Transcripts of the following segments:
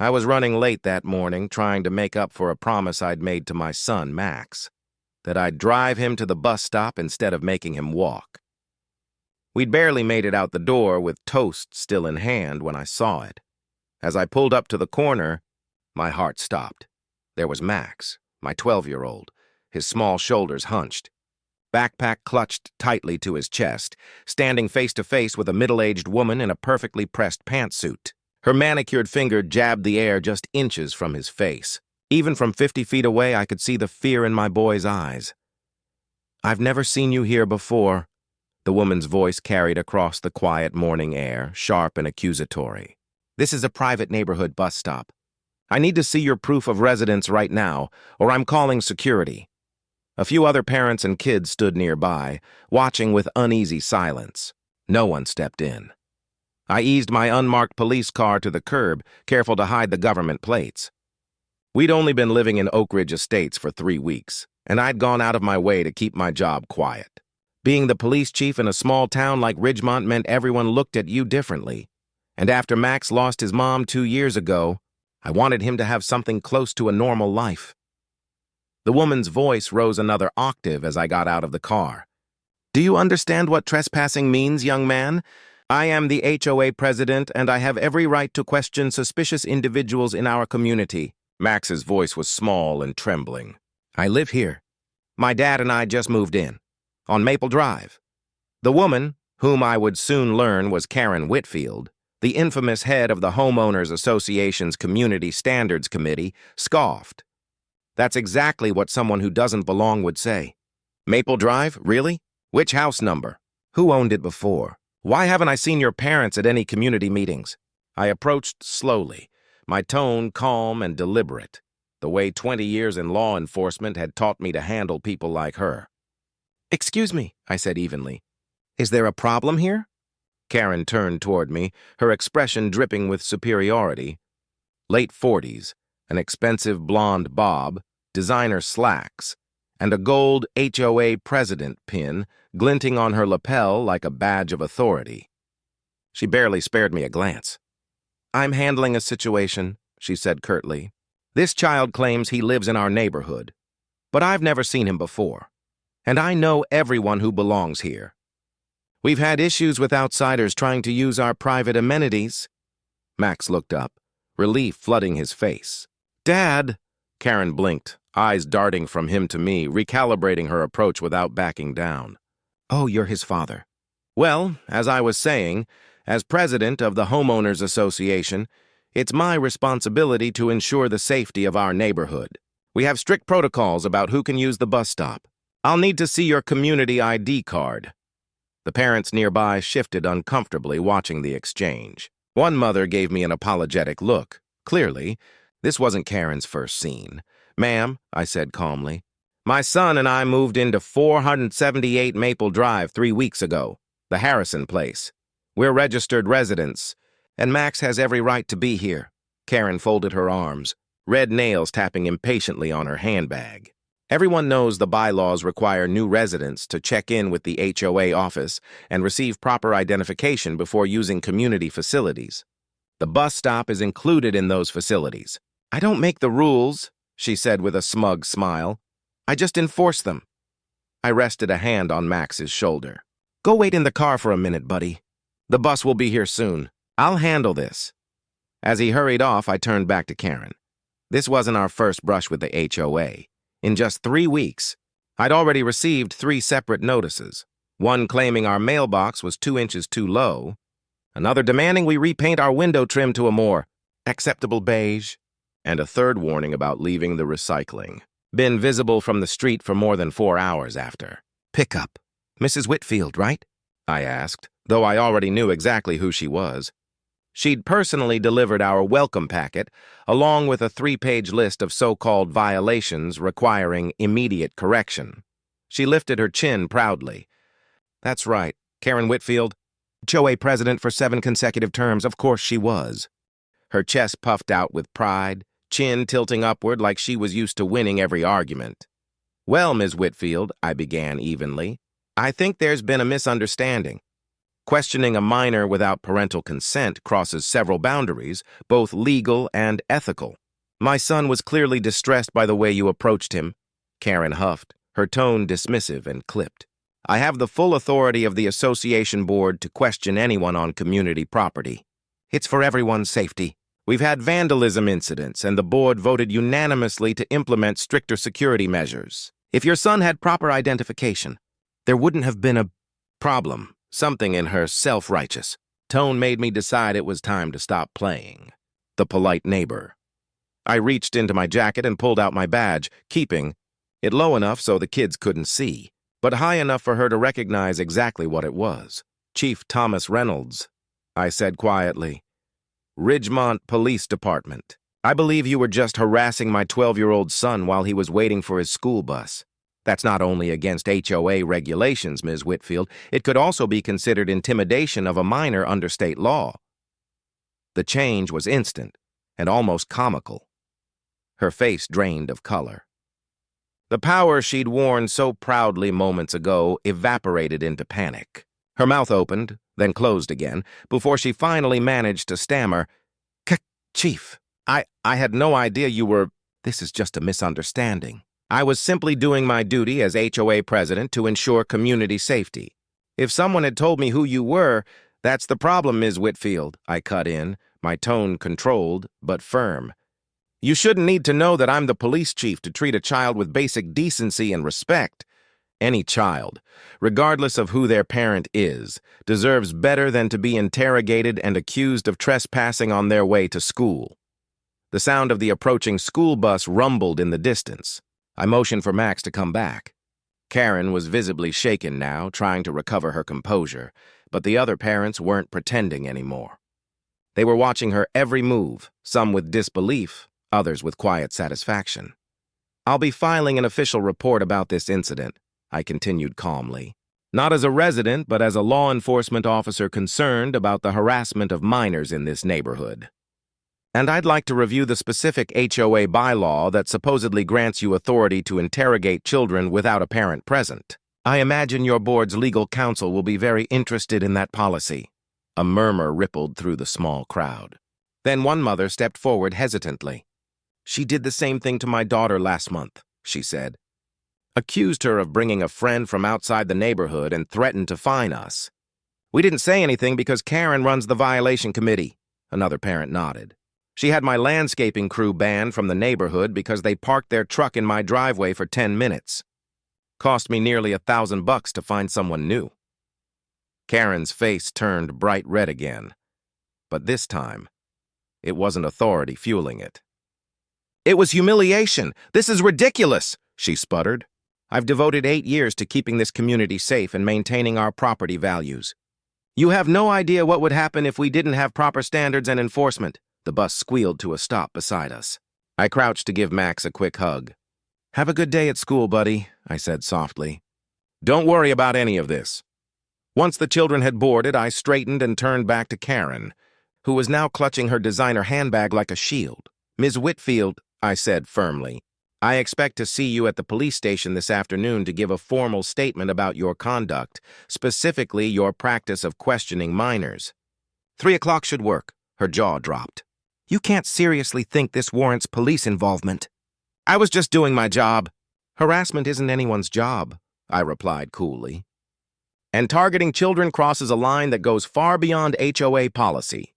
I was running late that morning, trying to make up for a promise I'd made to my son, Max, that I'd drive him to the bus stop instead of making him walk. We'd barely made it out the door with toast still in hand when I saw it. As I pulled up to the corner, my heart stopped. There was Max, my 12-year-old, his small shoulders hunched, backpack clutched tightly to his chest, standing face to face with a middle-aged woman in a perfectly pressed pantsuit. Her manicured finger jabbed the air just inches from his face. Even from 50 feet away, I could see the fear in my boy's eyes. "I've never seen you here before," the woman's voice carried across the quiet morning air, sharp and accusatory. "This is a private neighborhood bus stop. I need to see your proof of residence right now, or I'm calling security." A few other parents and kids stood nearby, watching with uneasy silence. No one stepped in. I eased my unmarked police car to the curb, careful to hide the government plates. We'd only been living in Oak Ridge Estates for 3 weeks, and I'd gone out of my way to keep my job quiet. Being the police chief in a small town like Ridgemont meant everyone looked at you differently. And after Max lost his mom 2 years ago, I wanted him to have something close to a normal life. The woman's voice rose another octave as I got out of the car. "Do you understand what trespassing means, young man? I am the HOA president, and I have every right to question suspicious individuals in our community." Max's voice was small and trembling. "I live here. My dad and I just moved in, on Maple Drive." The woman, whom I would soon learn was Karen Whitfield, the infamous head of the Homeowners Association's Community Standards Committee, scoffed. "That's exactly what someone who doesn't belong would say. Maple Drive, really? Which house number? Who owned it before? Why haven't I seen your parents at any community meetings?" I approached slowly, my tone calm and deliberate, the way 20 years in law enforcement had taught me to handle people like her. "Excuse me," I said evenly. "Is there a problem here?" Karen turned toward me, her expression dripping with superiority. Late 40s, an expensive blonde bob, designer slacks, and a gold HOA president pin glinting on her lapel like a badge of authority. She barely spared me a glance. "I'm handling a situation," she said curtly. "This child claims he lives in our neighborhood, but I've never seen him before, and I know everyone who belongs here. We've had issues with outsiders trying to use our private amenities." Max looked up, relief flooding his face. "Dad!" Karen blinked, eyes darting from him to me, recalibrating her approach without backing down. "Oh, you're his father." "Well, as I was saying, as president of the Homeowners Association, it's my responsibility to ensure the safety of our neighborhood. We have strict protocols about who can use the bus stop. I'll need to see your community ID card." The parents nearby shifted uncomfortably, watching the exchange. One mother gave me an apologetic look. Clearly, this wasn't Karen's first scene. "Ma'am," I said calmly, "my son and I moved into 478 Maple Drive 3 weeks ago, the Harrison place. We're registered residents, and Max has every right to be here." Karen folded her arms, red nails tapping impatiently on her handbag. "Everyone knows the bylaws require new residents to check in with the HOA office and receive proper identification before using community facilities. The bus stop is included in those facilities. I don't make the rules," she said with a smug smile. "I just enforce them." I rested a hand on Max's shoulder. "Go wait in the car for a minute, buddy. The bus will be here soon. I'll handle this." As he hurried off, I turned back to Karen. This wasn't our first brush with the HOA. In just 3 weeks, I'd already received 3 separate notices, one claiming our mailbox was 2 inches too low, another demanding we repaint our window trim to a more acceptable beige, and a third warning about leaving the recycling bin visible from the street for more than 4 hours after. "Pickup. Mrs. Whitfield, right?" I asked, though I already knew exactly who she was. She'd personally delivered our welcome packet, along with a 3-page list of so-called violations requiring immediate correction. She lifted her chin proudly. "That's right, Karen Whitfield. HOA president for 7 consecutive terms, of course she was." Her chest puffed out with pride, chin tilting upward like she was used to winning every argument. "Well, Ms. Whitfield," I began evenly, "I think there's been a misunderstanding." Questioning a minor without parental consent crosses several boundaries, both legal and ethical. My son was clearly distressed by the way you approached him, Karen huffed, her tone dismissive and clipped. I have the full authority of the association board to question anyone on community property. It's for everyone's safety. We've had vandalism incidents, and the board voted unanimously to implement stricter security measures. If your son had proper identification, there wouldn't have been a problem. Something in her self-righteous tone made me decide it was time to stop playing the polite neighbor. I reached into my jacket and pulled out my badge, keeping it low enough so the kids couldn't see, but high enough for her to recognize exactly what it was. Chief Thomas Reynolds, I said quietly. Ridgemont Police Department. I believe you were just harassing my 12-year-old son while he was waiting for his school bus. That's not only against HOA regulations, Ms. Whitfield. It could also be considered intimidation of a minor under state law. The change was instant and almost comical. Her face drained of color. The power she'd worn so proudly moments ago evaporated into panic. Her mouth opened, then closed again, before she finally managed to stammer, Chief, I had no idea you were— This is just a misunderstanding. I was simply doing my duty as HOA president to ensure community safety. If someone had told me who you were, that's the problem, Ms. Whitfield, I cut in, my tone controlled but firm. You shouldn't need to know that I'm the police chief to treat a child with basic decency and respect. Any child, regardless of who their parent is, deserves better than to be interrogated and accused of trespassing on their way to school. The sound of the approaching school bus rumbled in the distance. I motioned for Max to come back. Karen was visibly shaken now, trying to recover her composure, but the other parents weren't pretending anymore. They were watching her every move, some with disbelief, others with quiet satisfaction. I'll be filing an official report about this incident, I continued calmly. Not as a resident, but as a law enforcement officer concerned about the harassment of minors in this neighborhood. And I'd like to review the specific HOA bylaw that supposedly grants you authority to interrogate children without a parent present. I imagine your board's legal counsel will be very interested in that policy. A murmur rippled through the small crowd. Then one mother stepped forward hesitantly. She did the same thing to my daughter last month, she said. Accused her of bringing a friend from outside the neighborhood and threatened to fine us. We didn't say anything because Karen runs the violation committee, another parent nodded. She had my landscaping crew banned from the neighborhood because they parked their truck in my driveway for 10 minutes. Cost me nearly $1,000 to find someone new. Karen's face turned bright red again, but this time, it wasn't authority fueling it. It was humiliation. This is ridiculous, she sputtered. I've devoted 8 years to keeping this community safe and maintaining our property values. You have no idea what would happen if we didn't have proper standards and enforcement. The bus squealed to a stop beside us. I crouched to give Max a quick hug. Have a good day at school, buddy, I said softly. Don't worry about any of this. Once the children had boarded, I straightened and turned back to Karen, who was now clutching her designer handbag like a shield. Ms. Whitfield, I said firmly, I expect to see you at the police station this afternoon to give a formal statement about your conduct, specifically your practice of questioning minors. 3 o'clock should work. Her jaw dropped. You can't seriously think this warrants police involvement. I was just doing my job. Harassment isn't anyone's job, I replied coolly. And targeting children crosses a line that goes far beyond HOA policy.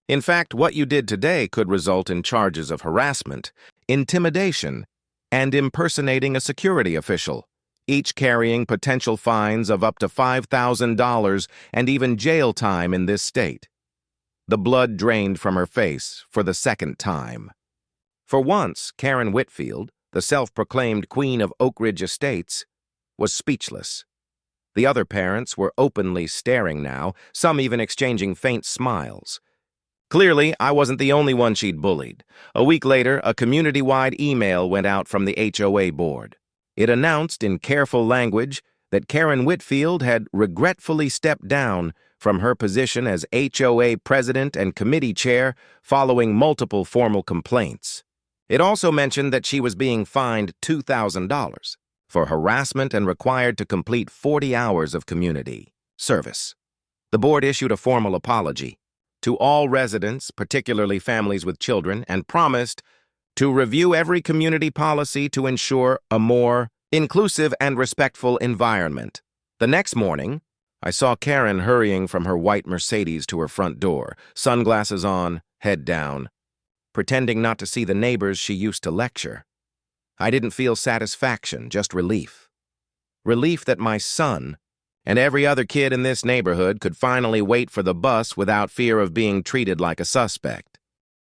In fact, what you did today could result in charges of harassment, intimidation, and impersonating a security official, each carrying potential fines of up to $5,000 and even jail time in this state. The blood drained from her face for the second time. For once, Karen Whitfield, the self-proclaimed queen of Oak Ridge Estates, was speechless. The other parents were openly staring now, some even exchanging faint smiles. Clearly, I wasn't the only one she'd bullied. A week later, a community-wide email went out from the HOA board. It announced in careful language that Karen Whitfield had regretfully stepped down from her position as HOA president and committee chair following multiple formal complaints. It also mentioned that she was being fined $2,000 for harassment and required to complete 40 hours of community service. The board issued a formal apology to all residents, particularly families with children, and promised to review every community policy to ensure a more inclusive and respectful environment. The next morning, I saw Karen hurrying from her white Mercedes to her front door, sunglasses on, head down, pretending not to see the neighbors she used to lecture. I didn't feel satisfaction, just relief. Relief that my son and every other kid in this neighborhood could finally wait for the bus without fear of being treated like a suspect.